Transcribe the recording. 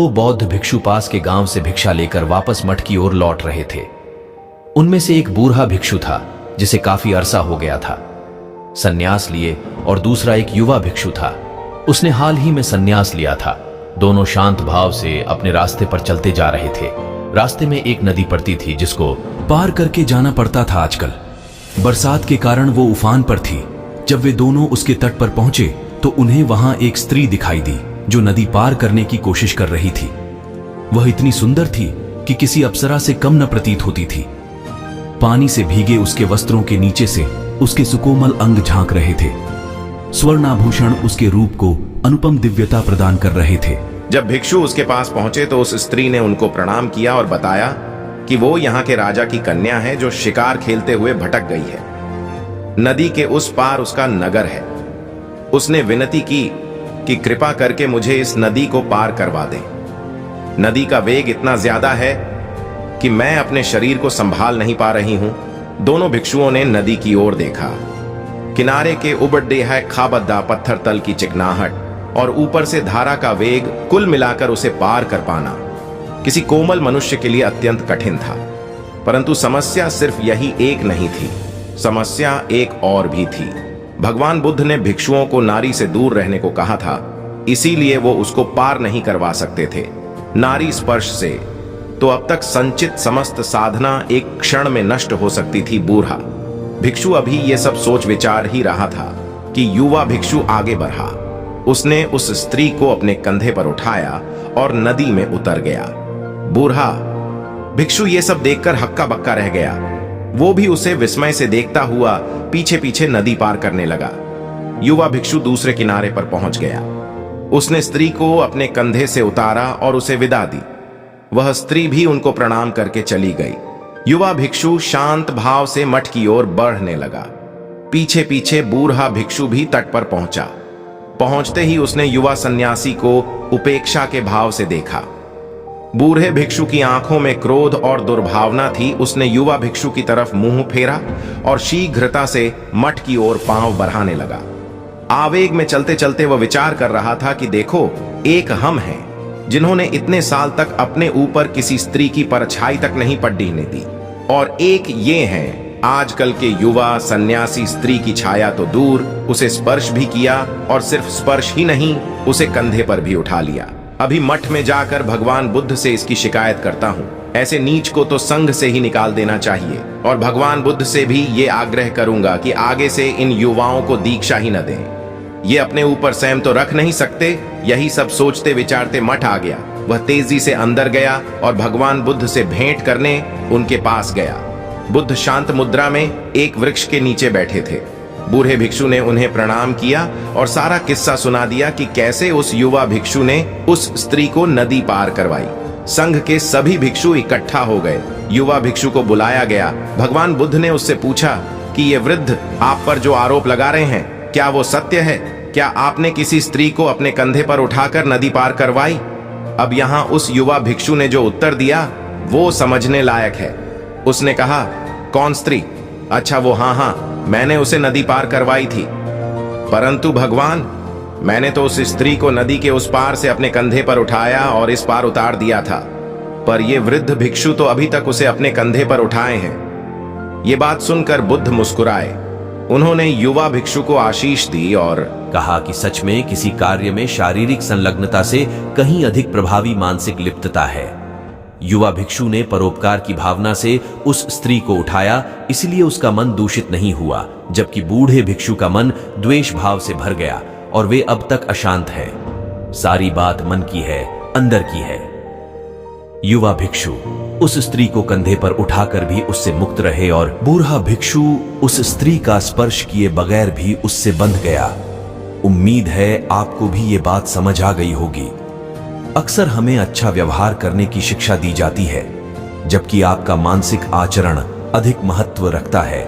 दो बौद्ध भिक्षु पास के गांव से भिक्षा लेकर वापस मठ की ओर लौट रहे थे। उनमें से एक बूढ़ा भिक्षु था जिसे काफी अरसा हो गया था संन्यास लिए, और दूसरा एक युवा भिक्षु था, उसने हाल ही में संन्यास लिया था। दोनों शांत भाव से अपने रास्ते पर चलते जा रहे थे। रास्ते में एक नदी पड़ती थी जिसको पार करके जाना पड़ता था। आजकल बरसात के कारण वो उफान पर थी। जब वे दोनों उसके तट पर पहुंचे तो उन्हें वहां एक स्त्री दिखाई दी जो नदी पार करने की कोशिश कर रही थी। वह इतनी सुंदर थी कि किसी अप्सरा से कम न प्रतीत होती थी। पानी से भीगे उसके वस्त्रों के नीचे से उसके सुकोमल अंग झांक रहे थे। स्वर्णाभूषण उसके रूप को अनुपम दिव्यता प्रदान कर रहे थे। जब भिक्षु उसके पास पहुंचे तो उस स्त्री ने उनको प्रणाम किया और बताया कि वो यहाँ के राजा की कन्या है जो शिकार खेलते हुए भटक गई है। नदी के उस पार उसका नगर है। उसने विनती की कि कृपा करके मुझे इस नदी को पार करवा दें। नदी का वेग इतना ज्यादा है कि मैं अपने शरीर को संभाल नहीं पा रही हूं। दोनों भिक्षुओं ने नदी की ओर देखा। किनारे के उबड़े है खाबद्दा पत्थर तल की चिकनाहट और ऊपर से धारा का वेग, कुल मिलाकर उसे पार कर पाना किसी कोमल मनुष्य के लिए अत्यंत कठिन था। परंतु समस्या सिर्फ यही एक नहीं थी, समस्या एक और भी थी। भगवान बुद्ध ने भिक्षुओं को नारी से दूर रहने को कहा था, इसीलिए वो उसको पार नहीं करवा सकते थे। नारी स्पर्श से तो अब तक संचित समस्त साधना एक क्षण में नष्ट हो सकती थी। बूढ़ा भिक्षु अभी ये सब सोच विचार ही रहा था कि युवा भिक्षु आगे बढ़ा। उसने उस स्त्री को अपने कंधे पर उठाया और नदी में उतर गया। बूढ़ा भिक्षु ये सब देखकर हक्का बक्का रह गया। वो भी उसे विस्मय से देखता हुआ पीछे पीछे नदी पार करने लगा। युवा भिक्षु दूसरे किनारे पर पहुंच गया। उसने स्त्री को अपने कंधे से उतारा और उसे विदा दी। वह स्त्री भी उनको प्रणाम करके चली गई। युवा भिक्षु शांत भाव से मठ की ओर बढ़ने लगा। पीछे पीछे बूढ़ा भिक्षु भी तट पर पहुंचा। पहुंचते ही उसने युवा सन्यासी को उपेक्षा के भाव से देखा। बूढ़े भिक्षु की आंखों में क्रोध और दुर्भावना थी। उसने युवा भिक्षु की तरफ मुंह फेरा और शीघ्रता से मठ की ओर पांव बढ़ाने लगा। आवेग में चलते चलते वह विचार कर रहा था कि देखो, एक हम हैं जिन्होंने इतने साल तक अपने ऊपर किसी स्त्री की परछाई तक नहीं पड़ने दी, और एक ये हैं आजकल के युवा सन्यासी। स्त्री की छाया तो दूर, उसे स्पर्श भी किया, और सिर्फ स्पर्श ही नहीं, उसे कंधे पर भी उठा लिया। अभी मठ में जाकर भगवान बुद्ध से इसकी शिकायत करता हूं। ऐसे नीच को तो संघ से ही निकाल देना चाहिए, और भगवान बुद्ध से भी ये आग्रह करूंगा कि आगे से इन युवाओं को दीक्षा ही न दें। ये अपने ऊपर संयम तो रख नहीं सकते। यही सब सोचते विचारते मठ आ गया। वह तेजी से अंदर गया और भगवान बुद्ध से भेंट करने उनके पास गया। बुद्ध शांत मुद्रा में एक वृक्ष के नीचे बैठे थे। बूढ़े भिक्षु ने उन्हें प्रणाम किया और सारा किस्सा सुना दिया कि कैसे उस युवा भिक्षु ने उस स्त्री को नदी पार करवाई। संघ के सभी भिक्षु इकट्ठा हो गए। युवा भिक्षु को बुलाया गया। भगवान बुद्ध ने उससे पूछा कि ये वृद्ध आप पर जो आरोप लगा रहे हैं, क्या वो सत्य है? क्या आपने किसी स्त्री को अपने कंधे पर उठाकर नदी पार करवाई? अब यहाँ उस युवा भिक्षु ने जो उत्तर दिया वो समझने लायक है। उसने कहा, कौन स्त्री? अच्छा वो, हाँ, मैंने उसे नदी पार करवाई थी। परंतु भगवान, मैंने तो उस स्त्री को नदी के उस पार से अपने कंधे पर उठाया और इस पार उतार दिया था, पर ये वृद्ध भिक्षु तो अभी तक उसे अपने कंधे पर उठाए हैं। ये बात सुनकर बुद्ध मुस्कुराए। उन्होंने युवा भिक्षु को आशीष दी और कहा कि सच में किसी कार्य में शारीरिक संलग्नता से कहीं अधिक प्रभावी मानसिक लिप्तता है। युवा भिक्षु ने परोपकार की भावना से उस स्त्री को उठाया, इसलिए उसका मन दूषित नहीं हुआ, जबकि बूढ़े भिक्षु का मन द्वेष भाव से भर गया और वे अब तक अशांत है। सारी बात मन की है, अंदर की है। युवा भिक्षु उस स्त्री को कंधे पर उठाकर भी उससे मुक्त रहे और बूढ़ा भिक्षु उस स्त्री का स्पर्श किए बगैर भी उससे बंध गया। उम्मीद है आपको भी ये बात समझ आ गई होगी। अक्सर हमें अच्छा व्यवहार करने की शिक्षा दी जाती है, जबकि आपका मानसिक आचरण अधिक महत्व रखता है।